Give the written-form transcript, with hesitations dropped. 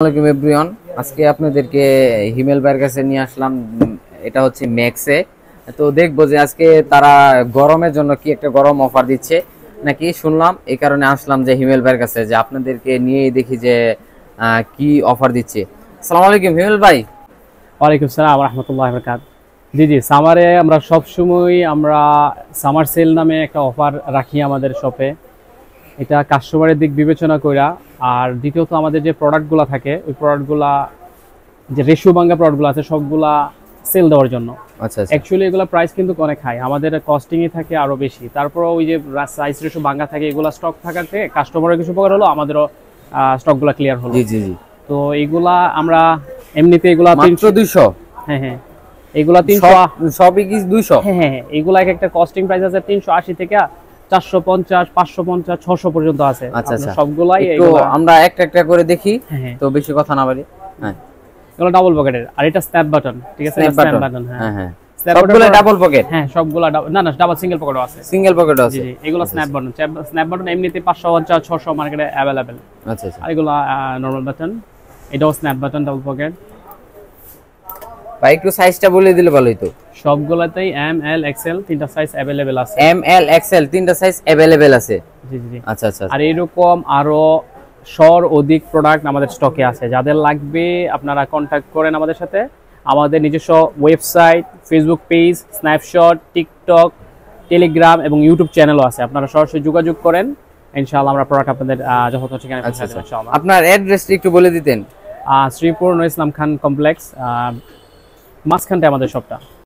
আসসালামু আলাইকুম এভরিওয়ান। আজকে আপনাদেরকে হিমেল ভাইয়ের কাছে নিয়ে আসলাম। এটা হচ্ছে ম্যাক্সে। তো দেখবো যে আজকে তারা গরমের জন্য কি একটা গরম অফার দিচ্ছে নাকি, শুনলাম এই কারণে আসলাম যে হিমেল ভাইয়ের কাছে যে আপনাদেরকে নিয়েই দেখি যে কি অফার দিচ্ছে। আসসালামু আলাইকুম হিমেল ভাই। ওয়ালাইকুম সালাম ওয়া রাহমাতুল্লাহি ওয়া বারাকাতুহু। জি সামারে আমরা সবসময় সামার সেল নামে একটা অফার রাখি আমাদের শপে। এটা কাস্টমারের দিক বিবেচনা কইরা। আর দ্বিতীয়ত আমাদের যে প্রোডাক্টগুলো থাকে ওই প্রোডাক্টগুলা যে রেশিও ভাঙ্গা প্রোডাক্টগুলো আছে সবগুলা সেল দেওয়ার জন্য। আচ্ছা আচ্ছা। অ্যাকচুয়ালি এগুলো প্রাইস কিন্তু অনেক হাই, আমাদের কস্টিংই থাকে আরো বেশি। তারপর ওই যে সাইজ রেশিও ভাঙ্গা থাকে এগুলা স্টক থাকাতে কাস্টমারের কিছু উপকার হলো, আমাদেরও স্টকগুলো ক্লিয়ার হলো। জি জি জি। তো এইগুলা আমরা এমনিতে এগুলা মাত্র 200। হ্যাঁ এগুলা 300 সবই কি 200? হ্যাঁ এগুলা এক একটা কস্টিং প্রাইস আছে 380 থেকে 450 550 600 পর্যন্ত আছে। আচ্ছা আচ্ছা। সবগুলাই তো আমরা একটা একটা করে দেখি, হ্যাঁ তো বেশি কথা না বলি। হ্যাঁ এগুলো ডাবল পকেটের, আর এটা স্ন্যাপ বাটন। ঠিক আছে, স্ন্যাপ বাটন। হ্যাঁ হ্যাঁ স্ন্যাপ সবগুলো ডাবল পকেট। হ্যাঁ সবগুলা না ডাবল সিঙ্গেল পকেটও আছে। সিঙ্গেল পকেটও আছে। জি এগুলো স্ন্যাপ বাটন। স্ন্যাপ বাটন এমনিতে 550 600 মার্কেটে अवेलेबल। আচ্ছা আচ্ছা। আর এগুলো নরমাল বাটন। এটাও স্ন্যাপ বাটন ডাবল পকেট। ভাই একটু সাইজটা বলে দিলে ভালোই তো। সবগুলাতেই এম এল এক্সেল তিনটা সাইজ अवेलेबल আছে। এম এল এক্সেল তিনটা সাইজ अवेलेबल আছে। জি জি। আচ্ছা আচ্ছা। আর এরকম আরো অধিক প্রোডাক্ট আমাদের স্টকে আছে, যাদের লাগবে আপনারা কন্ট্যাক্ট করেন আমাদের সাথে। আমাদের নিজস্ব website, Facebook page, snapshot, TikTok, Telegram এবং ইউটিউব চ্যানেলও আছে। আপনারা সরাসরি যোগাযোগ করেন, ইনশাআল্লাহ আমরা প্রোডাক্ট আপনাদের যথাযথ ঠিকানায় পৌঁছে দেব ইনশাআল্লাহ। আপনার অ্যাড্রেসটা একটু বলে দিতেন। শ্রীপুর নূর ইসলাম খান কমপ্লেক্স, মাঝখানটা আমাদের শপটা।